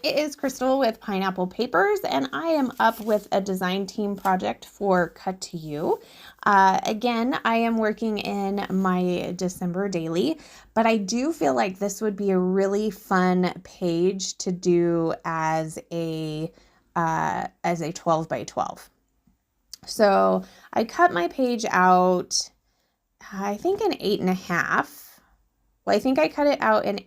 it is Crystal with Pineapple Papers, and I am up with a design team project for Cut to You. Again, I am working in my December daily, but I do feel like this would be a really fun page to do as a 12 by 12. So I cut my page out, I think an 8.5. Well, I think I cut it out in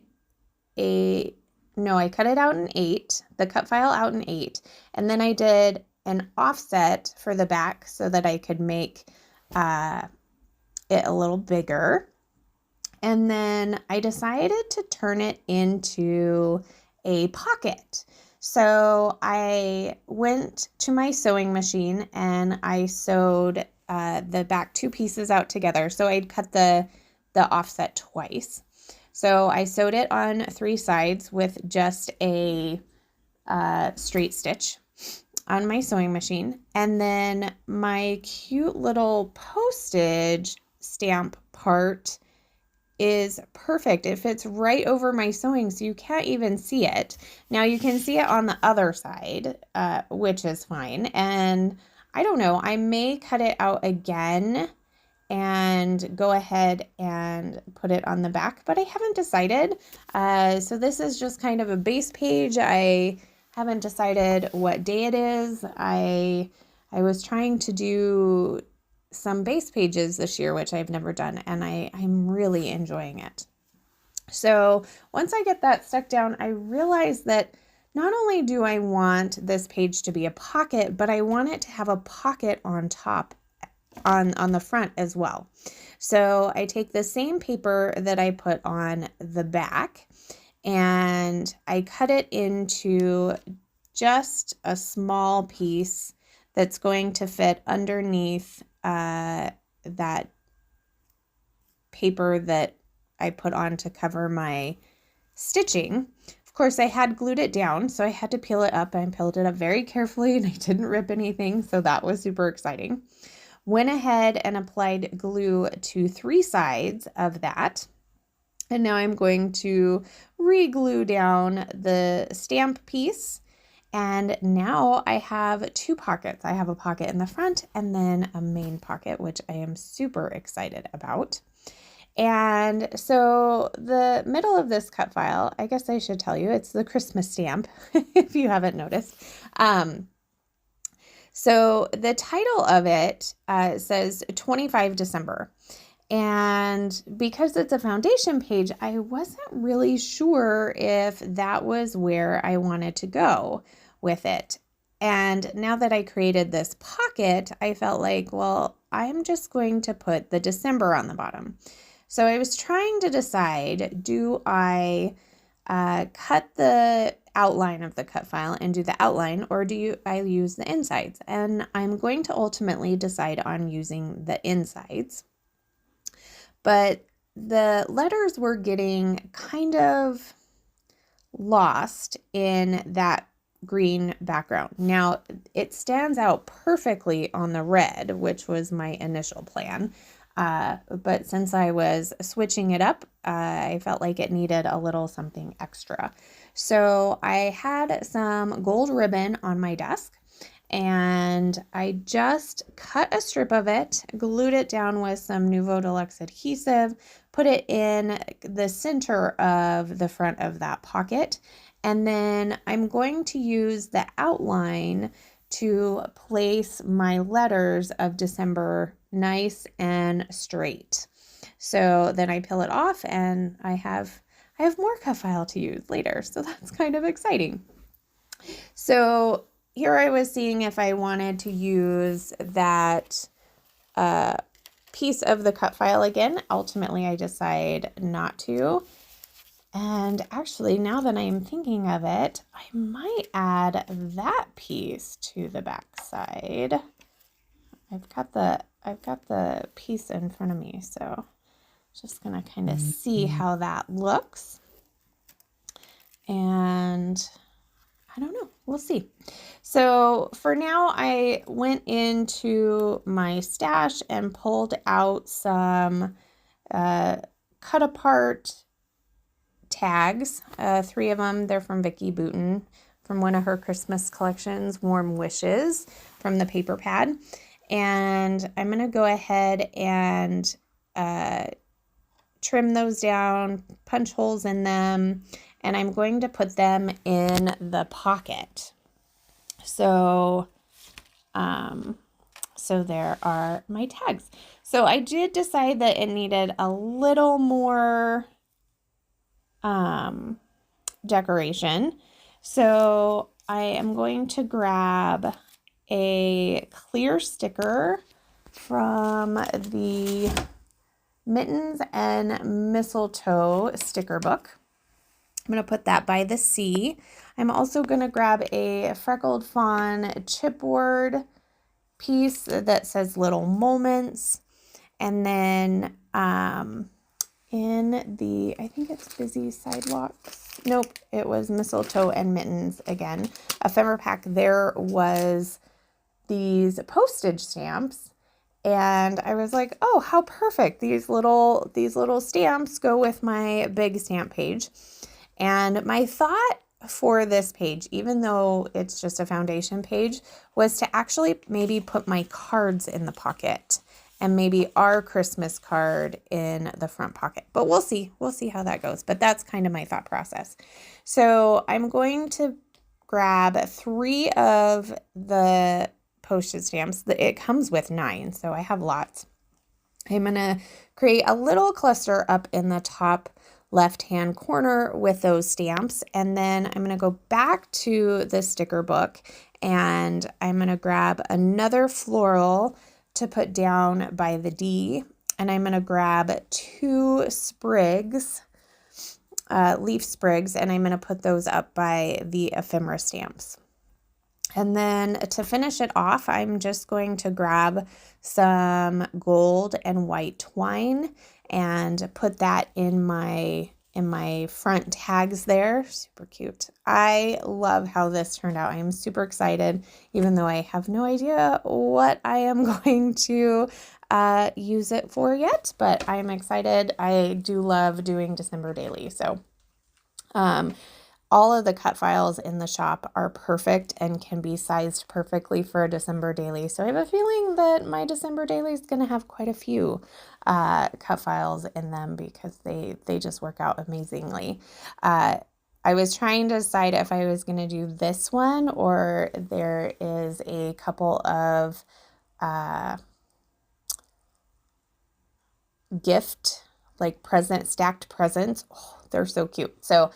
I cut it out in 8, the cut file out in 8, and then I did an offset for the back so that I could make it a little bigger. And then I decided to turn it into a pocket. So I went to my sewing machine and I sewed the back 2 pieces out together. So I'd cut the offset twice. So I sewed it on 3 sides with just a straight stitch on my sewing machine. And then my cute little postage stamp part is perfect. It fits right over my sewing, so you can't even see it. Now you can see it on the other side, which is fine. And I don't know, I may cut it out again and go ahead and put it on the back, but I haven't decided. So this is just kind of a base page. I haven't decided what day it is. I was trying to do some base pages this year, which I've never done, and I'm really enjoying it. So once I get that stuck down, I realized that not only do I want this page to be a pocket, but I want it to have a pocket on top on the front as well. So I take the same paper that I put on the back and I cut it into just a small piece that's going to fit underneath that paper that I put on to cover my stitching. Of course, I had glued it down, so I had to peel it up, and I peeled it up very carefully and I didn't rip anything, so that was super exciting. Went ahead and applied glue to 3 sides of that. And now I'm going to re-glue down the stamp piece. And now I have 2 pockets. I have a pocket in the front and then a main pocket, which I am super excited about. And so the middle of this cut file, I guess I should tell you, it's the Christmas stamp, if you haven't noticed. So the title of it says 25 December. And because it's a foundation page, I wasn't really sure if that was where I wanted to go with it. And now that I created this pocket, I felt like, well, I'm just going to put the December on the bottom. So I was trying to decide, do I cut the outline of the cut file and do the outline, or do I use the insides? And I'm going to ultimately decide on using the insides. But the letters were getting kind of lost in that green background. Now, it stands out perfectly on the red, which was my initial plan. But since I was switching it up, I felt like it needed a little something extra. So I had some gold ribbon on my desk and I just cut a strip of it, glued it down with some Nuvo Deluxe adhesive, put it in the center of the front of that pocket, and then I'm going to use the outline to place my letters of December nice and straight. So then I peel it off and I have more cut file to use later. So that's kind of exciting. So here I was seeing if I wanted to use that piece of the cut file again. Ultimately, I decide not to. And actually, now that I'm thinking of it, I might add that piece to the back side. I've got the piece in front of me, so just gonna kind of see how that looks. And I don't know, we'll see. So for now, I went into my stash and pulled out some cut apart tags, 3 of them. They're from Vicki Boutin, from one of her Christmas collections, Warm Wishes, from the paper pad. And I'm going to go ahead and trim those down, punch holes in them, and I'm going to put them in the pocket. So there are my tags. So I did decide that it needed a little more decoration. So I am going to grab a clear sticker from the Mittens and Mistletoe sticker book. I'm going to put that by the sea. I'm also going to grab a Freckled Fawn chipboard piece that says Little Moments. And then in the, I think it's Busy Sidewalks. Nope, it was Mistletoe and Mittens again. Ephemera pack, there was these postage stamps. And I was like, oh, how perfect. These little stamps go with my big stamp page. And my thought for this page, even though it's just a foundation page, was to actually maybe put my cards in the pocket and maybe our Christmas card in the front pocket. But we'll see. We'll see how that goes. But that's kind of my thought process. So I'm going to grab 3 of the postage stamps. It comes with 9, so I have lots. I'm going to create a little cluster up in the top left-hand corner with those stamps, and then I'm going to go back to the sticker book, and I'm going to grab another floral to put down by the D, and I'm going to grab 2 sprigs, leaf sprigs, and I'm going to put those up by the ephemera stamps. And then to finish it off, I'm just going to grab some gold and white twine and put that in my front tags there. Super cute. I love how this turned out. I am super excited, even though I have no idea what I am going to use it for yet, but I'm excited. I do love doing December daily. So all of the cut files in the shop are perfect and can be sized perfectly for a December daily. So I have a feeling that my December daily is going to have quite a few cut files in them because they just work out amazingly. I was trying to decide if I was going to do this one, or there is a couple of stacked presents. Oh, they're so cute. So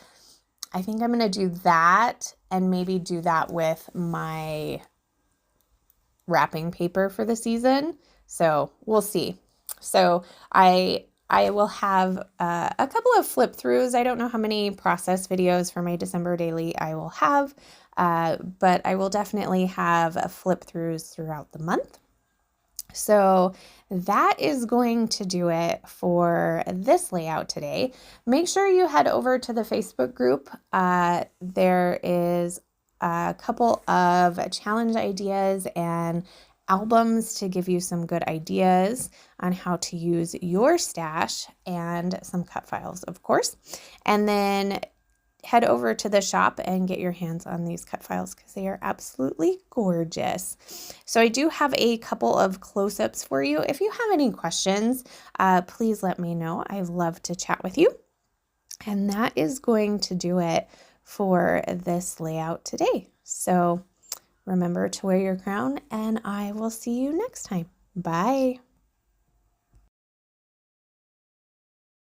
I think I'm going to do that and maybe do that with my wrapping paper for the season. So we'll see. So I will have a couple of flip throughs. I don't know how many process videos for my December daily I will have, but I will definitely have flip throughs throughout the month. So that is going to do it for this layout today. Make sure you head over to the Facebook group. There is a couple of challenge ideas and albums to give you some good ideas on how to use your stash, and some cut files, of course. And then head over to the shop and get your hands on these cut files because they are absolutely gorgeous. So I do have a couple of close-ups for you. If you have any questions, please let me know. I'd love to chat with you. And that is going to do it for this layout today. So remember to wear your crown, and I will see you next time. Bye.